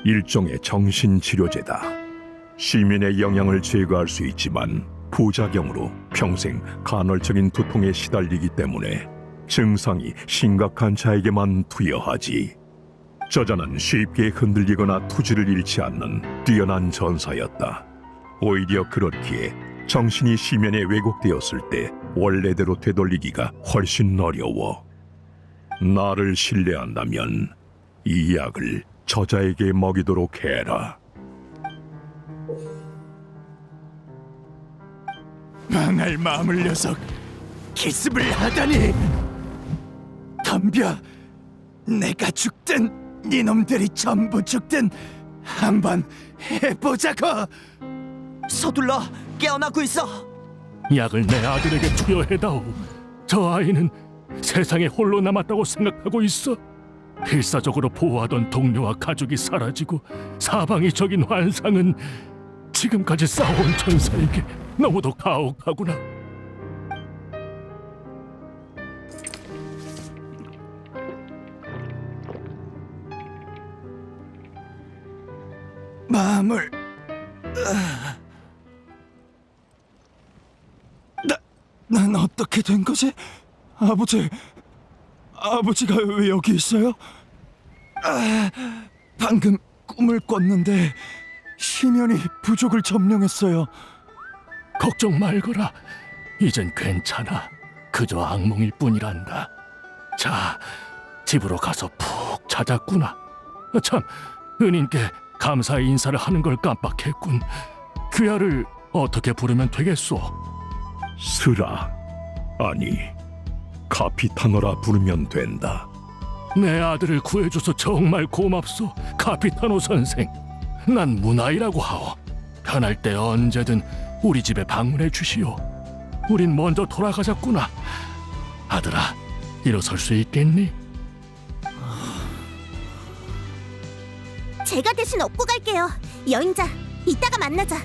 일종의 정신치료제다. 시민의 영향을 제거할 수 있지만 부작용으로 평생 간헐적인 두통에 시달리기 때문에 증상이 심각한 자에게만 투여하지. 저자는 쉽게 흔들리거나 투지를 잃지 않는 뛰어난 전사였다. 오히려 그렇기에 정신이 시면에 왜곡되었을 때 원래대로 되돌리기가 훨씬 어려워. 나를 신뢰한다면 이 약을 저자에게 먹이도록 해라. 망할 마물 녀석! 기습을 하다니! 덤벼! 내가 죽든 니놈들이 전부 죽든 한번 해보자고! 서둘러 깨어나고 있어. 약을 내 아들에게 투여해다오. 저 아이는 세상에 홀로 남았다고 생각하고 있어. 필사적으로 보호하던 동료와 가족이 사라지고 사방이 적인 환상은 지금까지 싸워온 전사에게 너무도 가혹하구나. 마물... 난 어떻게 된 거지? 아버지가 왜 여기 있어요? 방금 꿈을 꿨는데 시면이 부족을 점령했어요. 걱정 말거라. 이젠 괜찮아. 그저 악몽일 뿐이란다. 자, 집으로 가서 푹 자자꾸나. 참, 은인께 감사의 인사를 하는 걸 깜빡했군. 귀하를 어떻게 부르면 되겠소? 스라, 아니 카피타노라 부르면 된다. 내 아들을 구해줘서 정말 고맙소, 카피타노 선생. 난 문아이라고 하오. 편할 때 언제든 우리 집에 방문해 주시오. 우린 먼저 돌아가자꾸나. 아들아, 일어설 수 있겠니? 제가 대신 업고 갈게요. 여행자, 이따가 만나자.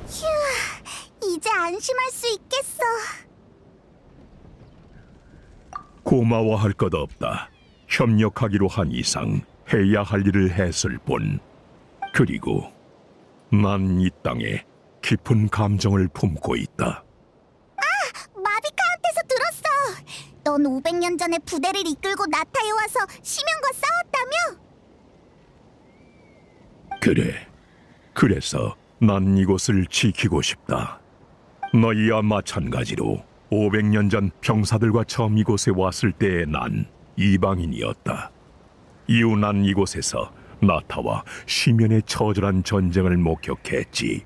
휴, 이제 안심할 수 있겠어. 고마워할 것 없다. 협력하기로 한 이상 해야 할 일을 했을 뿐. 그리고 난 이 땅에 깊은 감정을 품고 있다. 마비카한테서 들었어. 넌 500년 전에 부대를 이끌고 나타에 와서 시면과 싸웠다며? 그래. 그래서 난 이곳을 지키고 싶다. 너희와 마찬가지로 500년 전 병사들과 처음 이곳에 왔을 때의 난 이방인이었다. 이후 난 이곳에서 나타와 시면의 처절한 전쟁을 목격했지.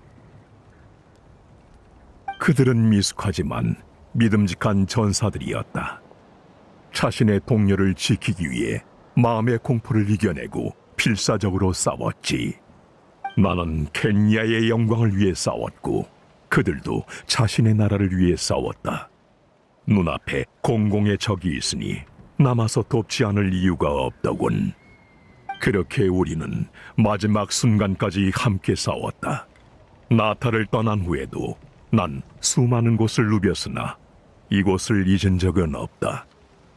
그들은 미숙하지만 믿음직한 전사들이었다. 자신의 동료를 지키기 위해 마음의 공포를 이겨내고 필사적으로 싸웠지. 나는 켄야의 영광을 위해 싸웠고 그들도 자신의 나라를 위해 싸웠다. 눈앞에 공공의 적이 있으니 남아서 돕지 않을 이유가 없더군. 그렇게 우리는 마지막 순간까지 함께 싸웠다. 나타를 떠난 후에도 난 수많은 곳을 누볐으나 이곳을 잊은 적은 없다.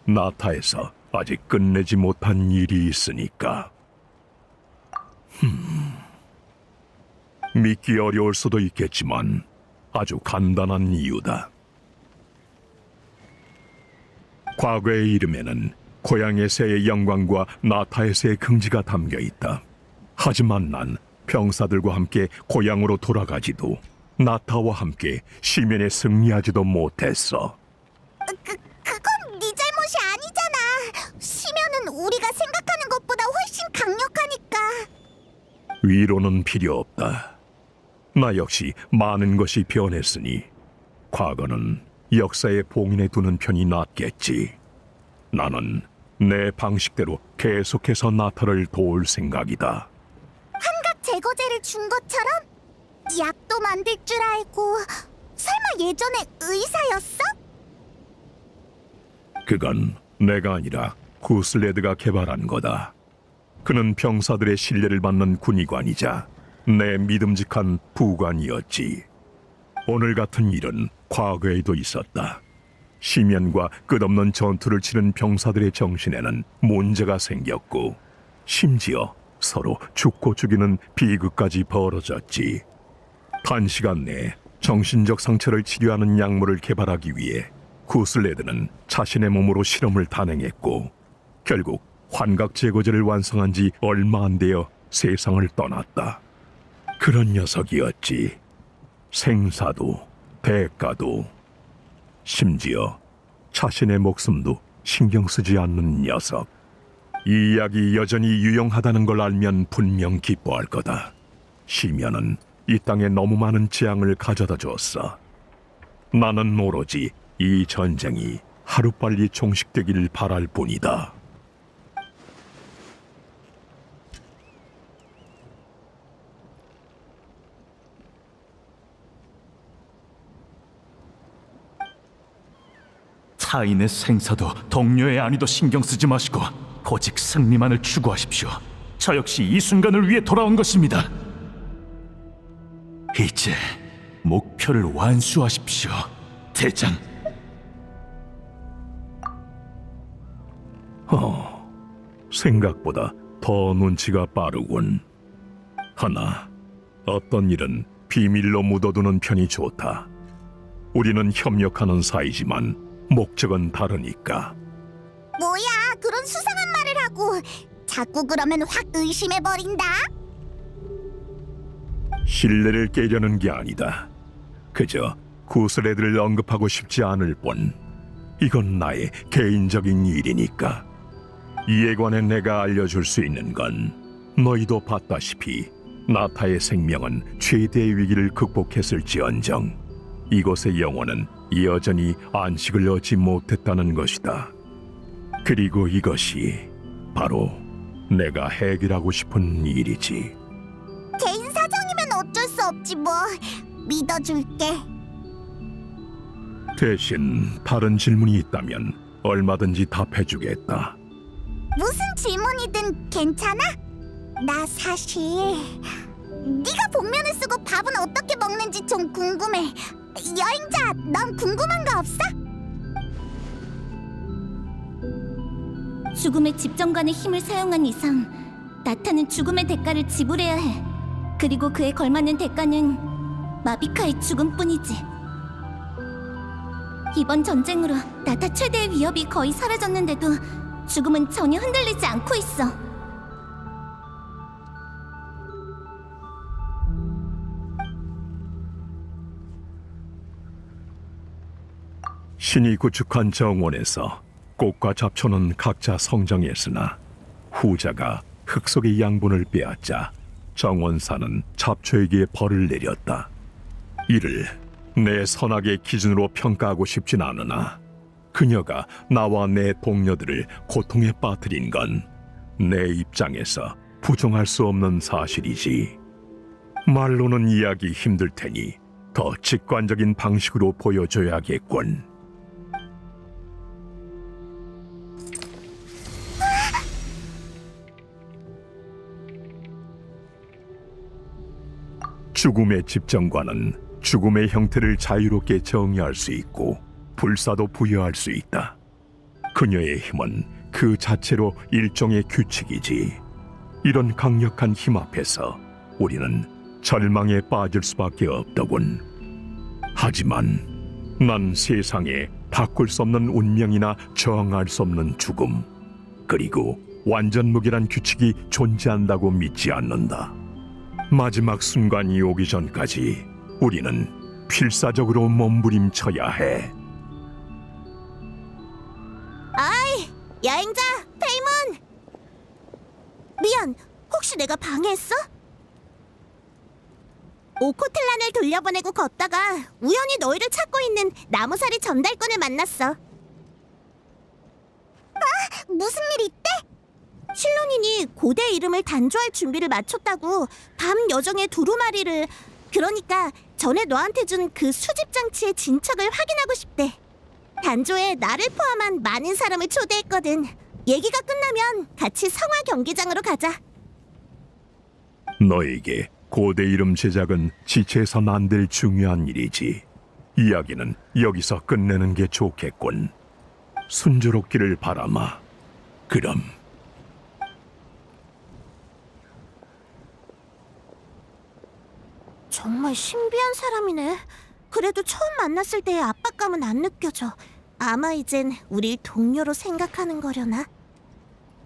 나타에서 아직 끝내지 못한 일이 있으니까. 믿기 어려울 수도 있겠지만 아주 간단한 이유다. 과거의 이름에는 고향에서의 영광과 나타에서의 긍지가 담겨 있다. 하지만 난 병사들과 함께 고향으로 돌아가지도 나타와 함께 시면에 승리하지도 못했어. 그건 네 잘못이 아니잖아. 시면은 우리가 생각하는 것보다 훨씬 강력하니까. 위로는 필요 없다. 나 역시 많은 것이 변했으니 과거는 역사에 봉인해 두는 편이 낫겠지. 나는 내 방식대로 계속해서 나타를 도울 생각이다. 환각 제거제를 준 것처럼? 약도 만들 줄 알고. 설마 예전에 의사였어? 그건 내가 아니라 구슬레드가 개발한 거다. 그는 병사들의 신뢰를 받는 군의관이자 내 믿음직한 부관이었지. 오늘 같은 일은 과거에도 있었다. 시면과 끝없는 전투를 치른 병사들의 정신에는 문제가 생겼고 심지어 서로 죽고 죽이는 비극까지 벌어졌지. 단시간 내에 정신적 상처를 치료하는 약물을 개발하기 위해 구슬레드는 자신의 몸으로 실험을 단행했고 결국 환각 제거제를 완성한 지 얼마 안 되어 세상을 떠났다. 그런 녀석이었지. 생사도 대가도 심지어 자신의 목숨도 신경 쓰지 않는 녀석. 이 약이 여전히 유용하다는 걸 알면 분명 기뻐할 거다. 시면은 이 땅에 너무 많은 재앙을 가져다 줬어. 나는 오로지 이 전쟁이 하루빨리 종식되길 바랄 뿐이다. 타인의 생사도 동료의 안위도 신경 쓰지 마시고 오직 승리만을 추구하십시오. 저 역시 이 순간을 위해 돌아온 것입니다. 이제 목표를 완수하십시오, 대장. 생각보다 더 눈치가 빠르군. 하나, 어떤 일은 비밀로 묻어두는 편이 좋다. 우리는 협력하는 사이지만 목적은 다르니까. 뭐야, 그런 수상한 말을 하고. 자꾸 그러면 확 의심해버린다. 신뢰를 깨려는 게 아니다. 그저 구슬레드를 언급하고 싶지 않을 뿐. 이건 나의 개인적인 일이니까. 이에 관해 내가 알려줄 수 있는 건 너희도 봤다시피 나타의 생명은 최대의 위기를 극복했을지언정 이곳의 영혼은 여전히 안식을 얻지 못했다는 것이다. 그리고 이것이 바로 내가 해결하고 싶은 일이지. 개인 사정이면 어쩔 수 없지 뭐. 믿어줄게. 대신 다른 질문이 있다면 얼마든지 답해주겠다. 무슨 질문이든 괜찮아? 나 사실 네가 복면을 쓰고 밥은 어떻게 먹는지 좀 궁금해. 여행자, 넌 궁금한 거 없어? 죽음의 집정관의 힘을 사용한 이상 나타는 죽음의 대가를 지불해야 해. 그리고 그에 걸맞는 대가는 마비카의 죽음뿐이지. 이번 전쟁으로 나타 최대의 위협이 거의 사라졌는데도 죽음은 전혀 흔들리지 않고 있어. 신이 구축한 정원에서 꽃과 잡초는 각자 성장했으나 후자가 흙 속의 양분을 빼앗자 정원사는 잡초에게 벌을 내렸다. 이를 내 선악의 기준으로 평가하고 싶진 않으나 그녀가 나와 내 동료들을 고통에 빠뜨린 건 내 입장에서 부정할 수 없는 사실이지. 말로는 이해하기 힘들 테니 더 직관적인 방식으로 보여줘야겠군. 죽음의 집정관은 죽음의 형태를 자유롭게 정의할 수 있고 불사도 부여할 수 있다. 그녀의 힘은 그 자체로 일종의 규칙이지. 이런 강력한 힘 앞에서 우리는 절망에 빠질 수밖에 없더군. 하지만 난 세상에 바꿀 수 없는 운명이나 저항할 수 없는 죽음, 그리고 완전 무결한 규칙이 존재한다고 믿지 않는다. 마지막 순간이 오기 전까지 우리는 필사적으로 몸부림쳐야 해. 아이, 여행자 페이몬! 미안, 혹시 내가 방해했어? 오코틀란을 돌려보내고 걷다가 우연히 너희를 찾고 있는 나무살이 전달꾼을 만났어. 아, 무슨 일 있대? 실론인이 고대 이름을 단조할 준비를 마쳤다고 밤 여정의 두루마리를, 그러니까 전에 너한테 준 그 수집 장치의 진척을 확인하고 싶대. 단조에 나를 포함한 많은 사람을 초대했거든. 얘기가 끝나면 같이 성화 경기장으로 가자. 너에게 고대 이름 제작은 지체해선 안 될 중요한 일이지. 이야기는 여기서 끝내는 게 좋겠군. 순조롭기를 바라마. 그럼. 정말 신비한 사람이네. 그래도 처음 만났을 때의 압박감은 안 느껴져. 아마 이젠 우릴 동료로 생각하는 거려나?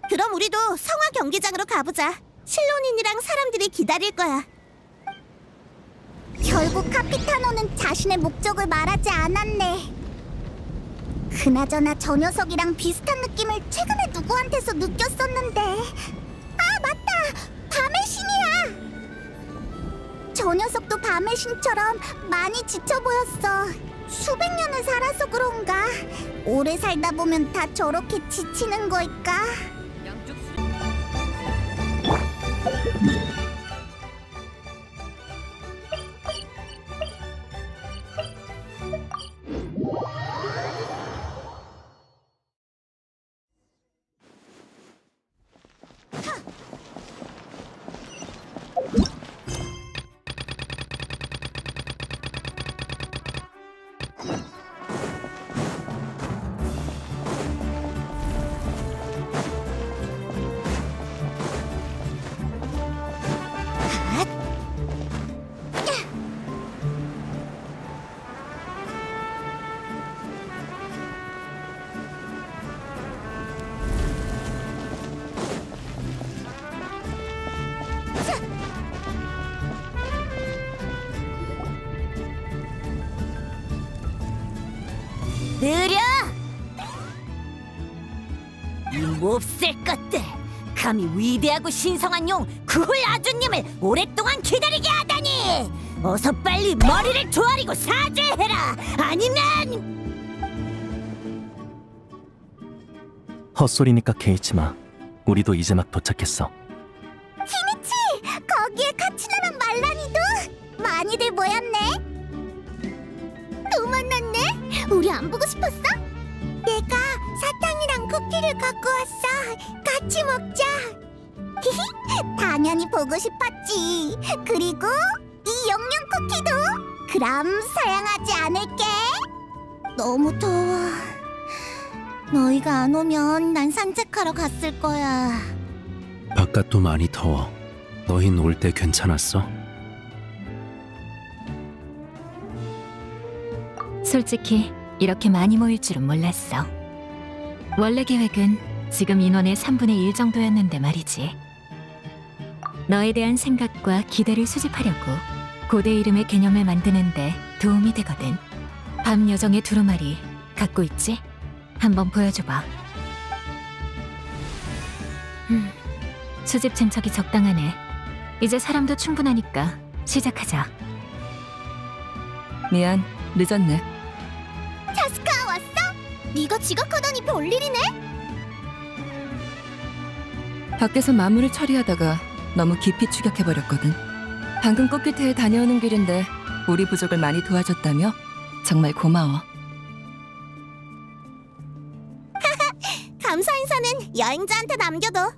그럼 우리도 성화 경기장으로 가보자. 실론인이랑 사람들이 기다릴 거야. 결국 카피타노는 자신의 목적을 말하지 않았네. 그나저나 저 녀석이랑 비슷한 느낌을 최근에 누구한테서 느꼈었는데. 아, 맞다! 밤의 신이야! 저 녀석도 밤의 신처럼 많이 지쳐 보였어. 수백 년을 살아서 그런가? 오래 살다 보면 다 저렇게 지치는 걸까? 느려! 이 몹쓸 것들! 감히 위대하고 신성한 용 구훌 아주님을 오랫동안 기다리게 하다니! 어서 빨리 머리를 조아리고 사죄해라! 아니면... 헛소리니까 개의치 마. 우리도 이제 막 도착했어. 히미치! 거기에 카츠나랑 말라니도? 많이들 모였네? 또 만났네? 우리 안 보고 싶었어? 내가 사탕이랑 쿠키를 갖고 왔어. 같이 먹자. 당연히 보고 싶었지. 그리고 이 영양 쿠키도. 그럼 사양하지 않을게. 너무 더워. 너희가 안 오면 난 산책하러 갔을 거야. 바깥도 많이 더워. 너희 놀 때 괜찮았어? 솔직히 이렇게 많이 모일 줄은 몰랐어. 원래 계획은 지금 인원의 3분의 1 정도였는데 말이지. 너에 대한 생각과 기대를 수집하려고 고대 이름의 개념을 만드는데 도움이 되거든. 밤 여정의 두루마리 갖고 있지? 한번 보여줘봐. 수집 진척이 적당하네. 이제 사람도 충분하니까 시작하자. 미안, 늦었네. 차스카 왔어? 네가 지각하다니 별일이네? 밖에서 마무를 처리하다가 너무 깊이 추격해버렸거든. 방금 꽃길터에 다녀오는 길인데 우리 부족을 많이 도와줬다며? 정말 고마워. 감사 인사는 여행자한테 남겨둬.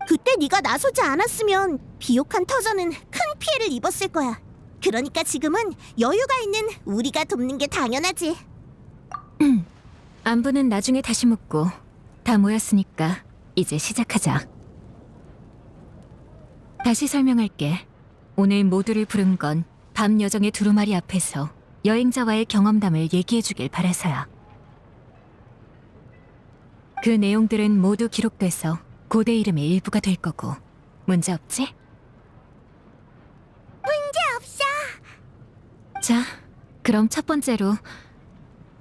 그때 네가 나서지 않았으면 비옥한 터전은 큰 피해를 입었을 거야. 그러니까 지금은 여유가 있는 우리가 돕는 게 당연하지. 안부는 나중에 다시 묻고 다 모였으니까 이제 시작하자. 다시 설명할게. 오늘 모두를 부른 건 밤 여정의 두루마리 앞에서 여행자와의 경험담을 얘기해주길 바라서야. 그 내용들은 모두 기록돼서 고대 이름의 일부가 될 거고 문제 없지? 문제 없어. 자, 그럼 첫 번째로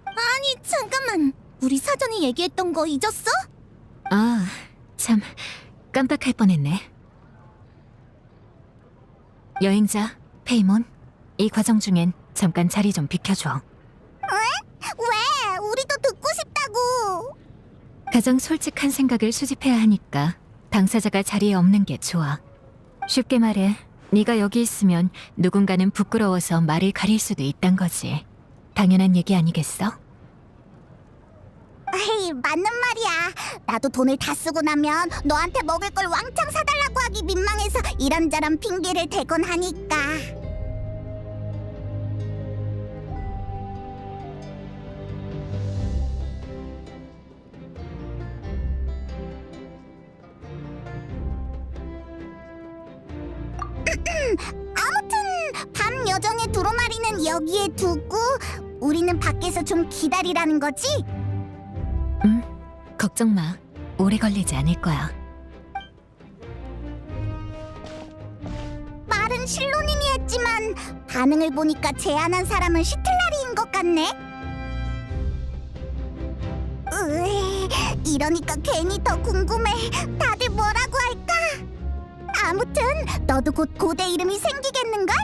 아니 잠깐만. 우리 사전에 얘기했던 거 잊었어? 아, 참 깜빡할 뻔했네. 여행자, 페이몬, 이 과정 중엔 잠깐 자리 좀 비켜줘. 왜? 우리도 듣고 싶다고. 가장 솔직한 생각을 수집해야 하니까 당사자가 자리에 없는 게 좋아. 쉽게 말해, 네가 여기 있으면 누군가는 부끄러워서 말을 가릴 수도 있단 거지. 당연한 얘기 아니겠어? 에이, 맞는 말이야. 나도 돈을 다 쓰고 나면 너한테 먹을 걸 왕창 사달라고 하기 민망해서 이런저런 핑계를 대곤 하니까. 아무튼 밤 여정의 두루마리는 여기에 두고 우리는 밖에서 좀 기다리라는 거지? 걱정 마. 오래 걸리지 않을 거야. 말은 실로님이 했지만 반응을 보니까 제안한 사람은 시틀라리인 것 같네. 이러니까 괜히 더 궁금해. 다들 뭐라고 할까? 아무튼 너도 곧 고대 이름이 생기겠는걸?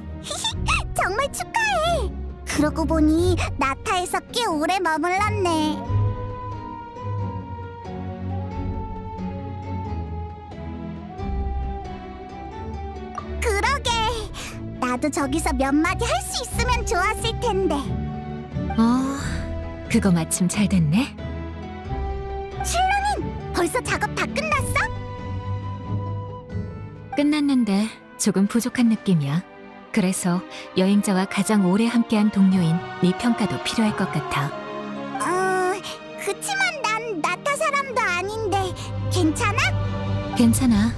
정말 축하해. 그러고 보니 나타에서 꽤 오래 머물렀네. 그러게. 나도 저기서 몇 마디 할 수 있으면 좋았을 텐데. 그거 마침 잘 됐네. 실로님, 벌써 작업 다 끝났어? 끝났는데 조금 부족한 느낌이야. 그래서 여행자와 가장 오래 함께한 동료인 네 평가도 필요할 것 같아. 그치만 난 나타 사람도 아닌데 괜찮아? 괜찮아.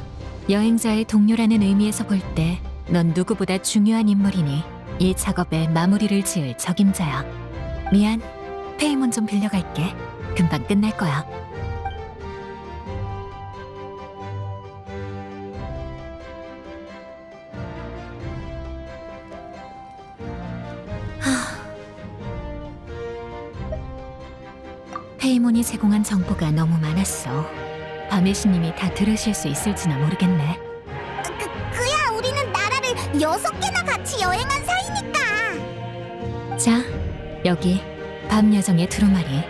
여행자의 동료라는 의미에서 볼 때 넌 누구보다 중요한 인물이니 이 작업에 마무리를 지을 적임자야. 미안. 페이몬 좀 빌려갈게. 금방 끝날 거야. 페이몬이 제공한 정보가 너무 많았어. 밤의 신님이 다 들으실 수 있을지나 모르겠네. 그야 우리는 나라를 6개나 같이 여행한 사이니까. 자, 여기 밤 여정의 두루마리.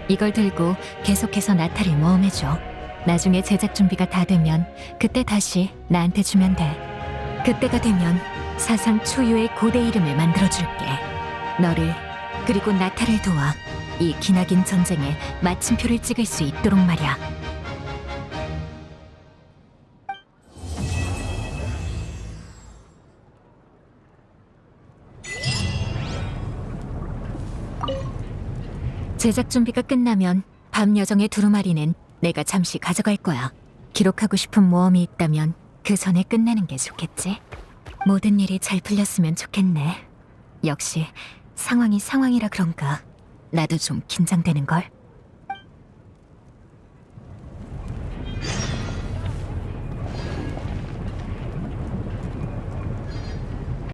이걸 들고 계속해서 나타를 모험해줘. 나중에 제작 준비가 다 되면 그때 다시 나한테 주면 돼. 그때가 되면 사상 초유의 고대 이름을 만들어줄게. 너를 그리고 나타를 도와 이 기나긴 전쟁에 마침표를 찍을 수 있도록 말이야. 제작 준비가 끝나면 밤 여정의 두루마리는 내가 잠시 가져갈 거야. 기록하고 싶은 모험이 있다면 그 전에 끝내는 게 좋겠지. 모든 일이 잘 풀렸으면 좋겠네. 역시 상황이 상황이라 그런가 나도 좀 긴장되는걸.